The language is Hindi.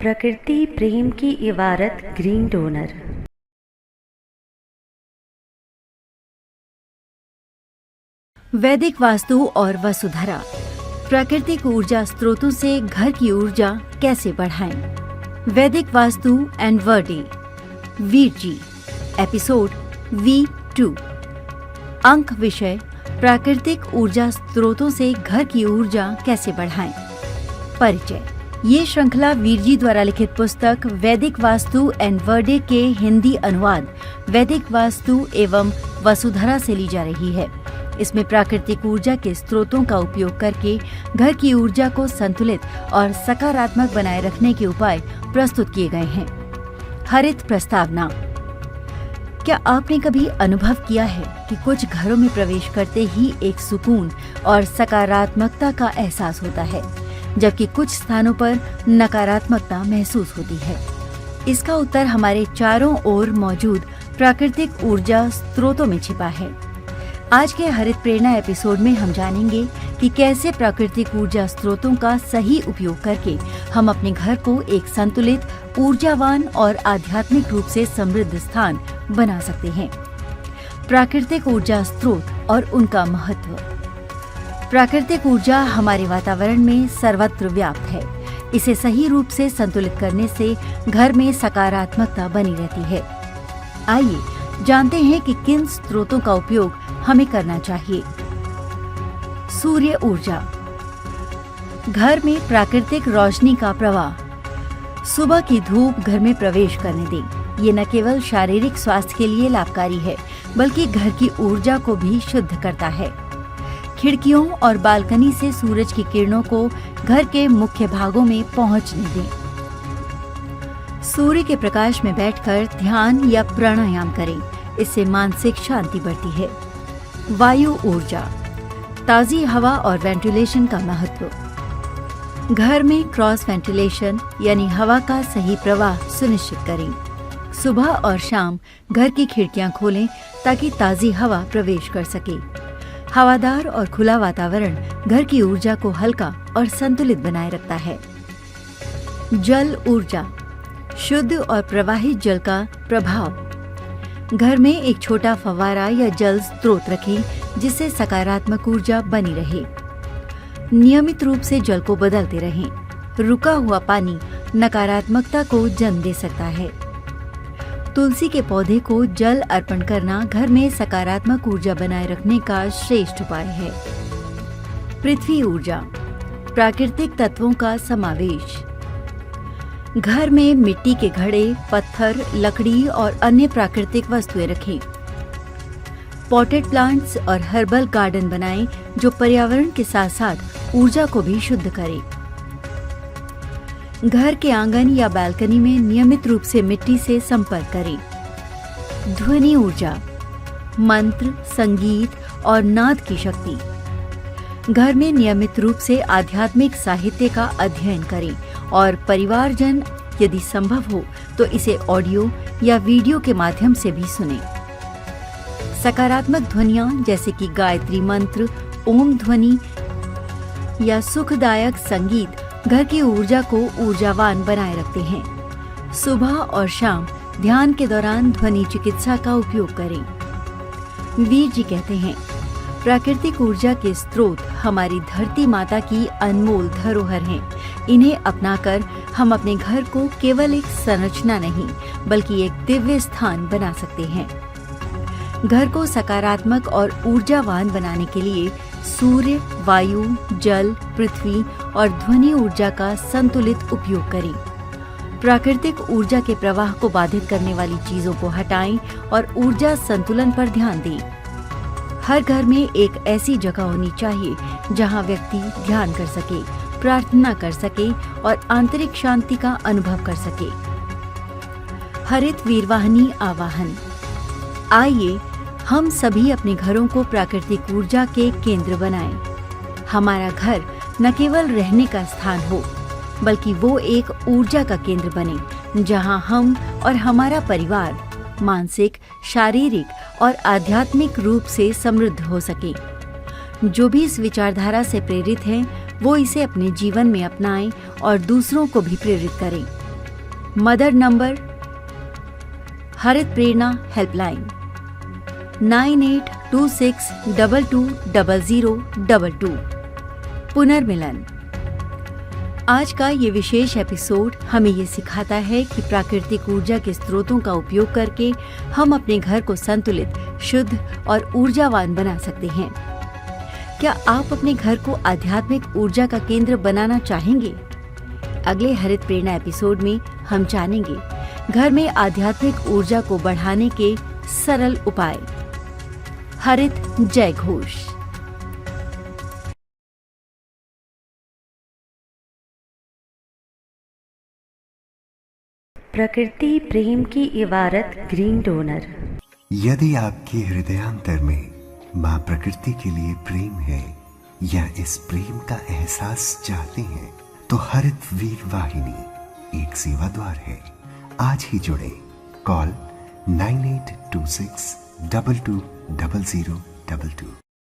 प्रकृति प्रेम की इबारत ग्रीन डोनर। वैदिक वास्तु और वसुधरा, प्राकृतिक ऊर्जा स्रोतों से घर की ऊर्जा कैसे बढ़ाएं? वैदिक वास्तु एंड वर्डे, वीर जी, एपिसोड V2। अंक विषय: प्राकृतिक ऊर्जा स्रोतों से घर की ऊर्जा कैसे बढ़ाएं। परिचय: ये श्रृंखला वीर जी द्वारा लिखित पुस्तक वैदिक वास्तु एंड वर्डे के हिंदी अनुवाद वैदिक वास्तु एवं वसुधरा से ली जा रही है। इसमें प्राकृतिक ऊर्जा के स्रोतों का उपयोग करके घर की ऊर्जा को संतुलित और सकारात्मक बनाए रखने के उपाय प्रस्तुत किए गए हैं। हरित प्रस्तावना: क्या आपने कभी अनुभव किया है कि कुछ घरों में प्रवेश करते ही एक सुकून और सकारात्मकता का एहसास होता है, जबकि कुछ स्थानों पर नकारात्मकता महसूस होती है? इसका उत्तर हमारे चारों ओर मौजूद प्राकृतिक ऊर्जा स्रोतों में छिपा है। आज के हरित प्रेरणा एपिसोड में हम जानेंगे कि कैसे प्राकृतिक ऊर्जा स्रोतों का सही उपयोग करके हम अपने घर को एक संतुलित, ऊर्जावान और आध्यात्मिक रूप से समृद्ध स्थान बना सकते हैं। प्राकृतिक ऊर्जा स्रोत और उनका महत्व। प्राकृतिक ऊर्जा हमारे वातावरण में सर्वत्र व्याप्त है। इसे सही रूप से संतुलित करने से घर में सकारात्मकता बनी रहती है। आइए जानते हैं कि किन स्रोतों का उपयोग हमें करना चाहिए। सूर्य ऊर्जा। घर में प्राकृतिक रोशनी का प्रवाह। सुबह की धूप घर में प्रवेश करने दें। ये न केवल शारीरिक स्वास्थ्य के लिए लाभकारी है, बल्कि घर की ऊर्जा को भी शुद्ध करता है। खिड़कियों और बालकनी से सूरज की किरणों को घर के मुख्य भागों में पहुंचने दें। सूर्य के प्रकाश में बैठकर ध्यान या प्राणायाम करें। इससे मानसिक शांति बढ़ती है। वायु ऊर्जा। ताजी हवा और वेंटिलेशन का महत्व। घर में क्रॉस वेंटिलेशन यानी हवा का सही प्रवाह सुनिश्चित करें। सुबह और शाम घर की खिड़कियां खोलें ताकि ताजी हवा प्रवेश कर सके। हवादार और खुला वातावरण घर की ऊर्जा को हल्का और संतुलित बनाए रखता है। जल ऊर्जा। शुद्ध और प्रवाहित जल का प्रभाव। घर में एक छोटा फव्वारा या जल स्रोत रखें जिससे सकारात्मक ऊर्जा बनी रहे। नियमित रूप से जल को बदलते रहें। रुका हुआ पानी नकारात्मकता को जन्म दे सकता है। तुलसी के पौधे को जल अर्पण करना घर में सकारात्मक ऊर्जा बनाए रखने का श्रेष्ठ उपाय है। पृथ्वी ऊर्जा। प्राकृतिक तत्वों का समावेश। घर में मिट्टी के घड़े, पत्थर, लकड़ी और अन्य प्राकृतिक वस्तुएं रखें। पॉटेड प्लांट्स और हर्बल गार्डन बनाएं जो पर्यावरण के साथ साथ ऊर्जा को भी शुद्ध करें। घर के आंगन या बालकनी में नियमित रूप से मिट्टी से संपर्क करें। ध्वनि ऊर्जा। मंत्र, संगीत और नाद की शक्ति। घर में नियमित रूप से आध्यात्मिक साहित्य का अध्ययन करें और परिवारजन यदि संभव हो तो इसे ऑडियो या वीडियो के माध्यम से भी सुनें। सकारात्मक ध्वनियाँ जैसे कि गायत्री मंत्र, ओम ध्वनि या सुखदायक संगीत घर की ऊर्जा को ऊर्जावान बनाए रखते हैं। सुबह और शाम ध्यान के दौरान ध्वनि चिकित्सा का उपयोग करें। वीर जी कहते हैं, प्राकृतिक ऊर्जा के स्रोत हमारी धरती माता की अनमोल धरोहर हैं। इन्हें अपनाकर हम अपने घर को केवल एक संरचना नहीं बल्कि एक दिव्य स्थान बना सकते हैं। घर को सकारात्मक और ऊर्जावान बनाने के लिए सूर्य, वायु, जल, पृथ्वी और ध्वनि ऊर्जा का संतुलित उपयोग करें। प्राकृतिक ऊर्जा के प्रवाह को बाधित करने वाली चीजों को हटाएं और ऊर्जा संतुलन पर ध्यान दें। हर घर में एक ऐसी जगह होनी चाहिए जहां व्यक्ति ध्यान कर सके, प्रार्थना कर सके और आंतरिक शांति का अनुभव कर सके। हरित वीरवाहिनी आवाहन। आइए हम सभी अपने घरों को प्राकृतिक ऊर्जा के केंद्र बनाएं। हमारा घर न केवल रहने का स्थान हो, बल्कि वो एक ऊर्जा का केंद्र बने जहां हम और हमारा परिवार मानसिक, शारीरिक और आध्यात्मिक रूप से समृद्ध हो सके। जो भी इस विचारधारा से प्रेरित हैं, वो इसे अपने जीवन में अपनाएं और दूसरों को भी प्रेरित करें। मदर नंबर हरित प्रेरणा हेल्पलाइन 9826220022। पुनर्मिलन। आज का ये विशेष एपिसोड हमें ये सिखाता है कि प्राकृतिक ऊर्जा के स्रोतों का उपयोग करके हम अपने घर को संतुलित, शुद्ध और ऊर्जावान बना सकते हैं। क्या आप अपने घर को आध्यात्मिक ऊर्जा का केंद्र बनाना चाहेंगे? अगले हरित प्रेरणा एपिसोड में हम जानेंगे घर में आध्यात्मिक ऊर्जा को बढ़ाने के सरल उपाय। हरित जय घोष। प्रकृति प्रेम की इबारत ग्रीन डोनर। यदि आपके हृदयांतर में माँ प्रकृति के लिए प्रेम है या इस प्रेम का एहसास चाहते हैं, तो हरित वीर वाहिनी एक सेवा द्वार है। आज ही जुड़े। कॉल 9826220022।